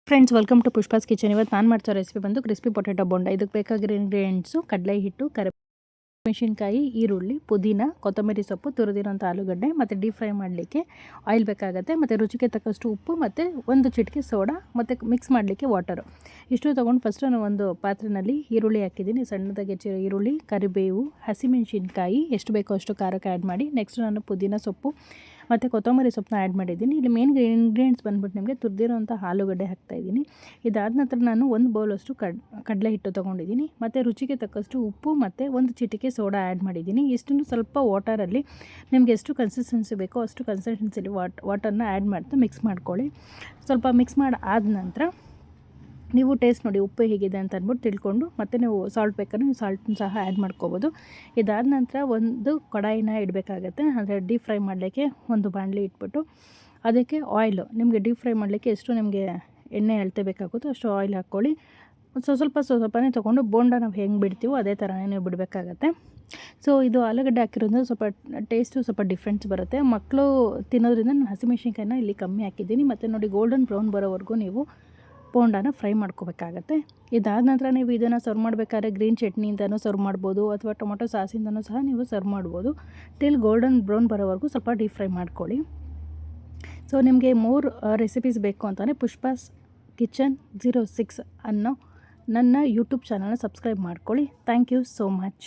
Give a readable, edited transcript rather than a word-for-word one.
Friends, welcome to Pushpa's kitchen. ಇವತ್ತು ನಾನು ಮಾಡ್ತಾ ರೆಸಿಪಿ ಬಂದು ಕ್ರಿಸ್ಪಿ ಪೊಟೆಟೊ ಬೋಂಡ. ಇದಕ್ಕೆ ಬೇಕಾಗಿರೋ ಇಂಗ್ರೀಡಿಯೆಂಟ್ಸು: ಕಡಲೆ ಹಿಟ್ಟು, ಮೆಣಸಿನ್ಕಾಯಿ, ಈರುಳ್ಳಿ, ಪುದೀನ, ಕೊತ್ತಂಬರಿ ಸೊಪ್ಪು, ತುರಿದಿರೋಂಥ ಆಲೂಗಡ್ಡೆ, ಮತ್ತು ಡೀಪ್ ಫ್ರೈ ಮಾಡಲಿಕ್ಕೆ ಆಯಿಲ್ ಬೇಕಾಗುತ್ತೆ, ಮತ್ತು ರುಚಿಗೆ ತಕ್ಕಷ್ಟು ಉಪ್ಪು, ಮತ್ತು ಒಂದು ಚಿಟಿಕೆ ಸೋಡಾ, ಮತ್ತು ಮಿಕ್ಸ್ ಮಾಡಲಿಕ್ಕೆ ವಾಟರು. ಇಷ್ಟು ತೊಗೊಂಡು ಫಸ್ಟು ನಾನು ಒಂದು ಪಾತ್ರೆಯಲ್ಲಿ ಈರುಳ್ಳಿ ಹಾಕಿದ್ದೀನಿ. ಸಣ್ಣದಾಗಿ ಹೆಚ್ಚಿರೋ ಈರುಳ್ಳಿ, ಕರಿಬೇವು, ಹಸಿಮೆಣಸಿನ್ಕಾಯಿ ಎಷ್ಟು ಬೇಕೋ ಅಷ್ಟು ಖಾರಕ್ಕೆ ಆ್ಯಡ್ ಮಾಡಿ. ನೆಕ್ಸ್ಟ್ ನಾನು ಪುದೀನ ಸೊಪ್ಪು ಮತ್ತು ಕೊತ್ತಂಬರಿ ಸೊಪ್ಪನ್ನ ಆ್ಯಡ್ ಮಾಡಿದ್ದೀನಿ. ಇಲ್ಲಿ ಮೇನ್ ಇಂಗ್ರೀಡಿಯೆಂಟ್ಸ್ ಬಂದ್ಬಿಟ್ಟು ನಿಮಗೆ ತುರಿದಿರೋಂಥ ಆಲೂಗಡ್ಡೆ ಹಾಕ್ತಾಯಿದ್ದೀನಿ. ಇದಾದ ನಂತರ ನಾನು ಒಂದು ಬೌಲಷ್ಟು ಕಡಲೆ ಹಿಟ್ಟು ತೊಗೊಂಡಿದ್ದೀನಿ, ಮತ್ತು ರುಚಿಗೆ ತಕ್ಕಷ್ಟು ಉಪ್ಪು ಮತ್ತು ಒಂದು ಚಿಟಿಕೆ ಸೋಡಾ ಆ್ಯಡ್ ಮಾಡಿದ್ದೀನಿ. ಇಷ್ಟನ್ನು ಸ್ವಲ್ಪ ವಾಟರಲ್ಲಿ ನಿಮಗೆ ಎಷ್ಟು ಕನ್ಸಿಸ್ಟೆನ್ಸಿ ಬೇಕೋ ಅಷ್ಟು ಕನ್ಸಿಸ್ಟೆನ್ಸಿಲಿ ವಾಟರ್ನ ಆ್ಯಡ್ ಮಾಡ್ತಾ ಮಿಕ್ಸ್ ಮಾಡ್ಕೊಳ್ಳಿ. ಸ್ವಲ್ಪ ಮಿಕ್ಸ್ ಮಾಡಿ ಆದ ನಂತರ ನೀವು ಟೇಸ್ಟ್ ನೋಡಿ ಉಪ್ಪು ಹೇಗಿದೆ ಅಂತ ಅಂದ್ಬಿಟ್ಟು ತಿಳ್ಕೊಂಡು, ಮತ್ತು ನೀವು ಸಾಲ್ಟ್ ಬೇಕಾದ್ರೆ ನೀವು ಸಾಲ್ಟನ್ನ ಸಹ ಆ್ಯಡ್ ಮಾಡ್ಕೋಬೋದು. ಇದಾದ ನಂತರ ಒಂದು ಕಡಾಯಿನ ಇಡಬೇಕಾಗತ್ತೆ. ಅಂದರೆ ಡೀಪ್ ಫ್ರೈ ಮಾಡಲಿಕ್ಕೆ ಒಂದು ಬಾಣಲಿ ಇಟ್ಬಿಟ್ಟು ಅದಕ್ಕೆ ಆಯಿಲು, ನಿಮಗೆ ಡೀಪ್ ಫ್ರೈ ಮಾಡಲಿಕ್ಕೆ ಎಷ್ಟು ನಿಮಗೆ ಎಣ್ಣೆ ಅಳತೆ ಬೇಕಾಗುತ್ತೋ ಅಷ್ಟು ಆಯಿಲ್ ಹಾಕ್ಕೊಳ್ಳಿ. ಸ್ವಲ್ಪನೇ ತೊಗೊಂಡು ಬೋಂಡ ನಾವು ಹೆಂಗೆ ಬಿಡ್ತೀವೋ ಅದೇ ಥರನೇ ನೀವು ಬಿಡಬೇಕಾಗತ್ತೆ. ಸೊ ಇದು ಆಲೂಗಡ್ಡೆ ಹಾಕಿರೋದ್ರಿಂದ ಸ್ವಲ್ಪ ಟೇಸ್ಟು ಸ್ವಲ್ಪ ಡಿಫ್ರೆನ್ಸ್ ಬರುತ್ತೆ. ಮಕ್ಕಳು ತಿನ್ನೋದ್ರಿಂದ ನಾನು ಹಸಿಮೆಣ್ಸಿನ್ಕಾಯಿನ ಇಲ್ಲಿ ಕಮ್ಮಿ ಹಾಕಿದ್ದೀನಿ. ಮತ್ತು ನೋಡಿ, ಗೋಲ್ಡನ್ ಬ್ರೌನ್ ಬರೋವರೆಗೂ ನೀವು ಬೋಂಡಾನ ಫ್ರೈ ಮಾಡ್ಕೋಬೇಕಾಗತ್ತೆ. ಇದಾದ ನಂತರ ನೀವು ಇದನ್ನು ಸರ್ವ್ ಮಾಡಬೇಕಾದ್ರೆ ಗ್ರೀನ್ ಚಟ್ನಿಯಿಂದನೂ ಸರ್ವ್ ಮಾಡ್ಬೋದು, ಅಥವಾ ಟೊಮೊಟೊ ಸಾಸಿಂದನೂ ಸಹ ನೀವು ಸರ್ವ್ ಮಾಡ್ಬೋದು. ಟಿಲ್ ಗೋಲ್ಡನ್ ಬ್ರೌನ್ ಬರೋವರೆಗೂ ಸ್ವಲ್ಪ ಡೀಪ್ ಫ್ರೈ ಮಾಡ್ಕೊಳ್ಳಿ. ಸೊ ನಿಮಗೆ ಮೋರ್ ರೆಸಿಪೀಸ್ ಬೇಕು ಅಂತಲೇ ಪುಷ್ಪಾಸ್ ಕಿಚನ್ 06 ಅನ್ನೋ ನನ್ನ ಯೂಟ್ಯೂಬ್ ಚಾನಲ್ನ ಸಬ್ಸ್ಕ್ರೈಬ್ ಮಾಡ್ಕೊಳ್ಳಿ. Thank you so much.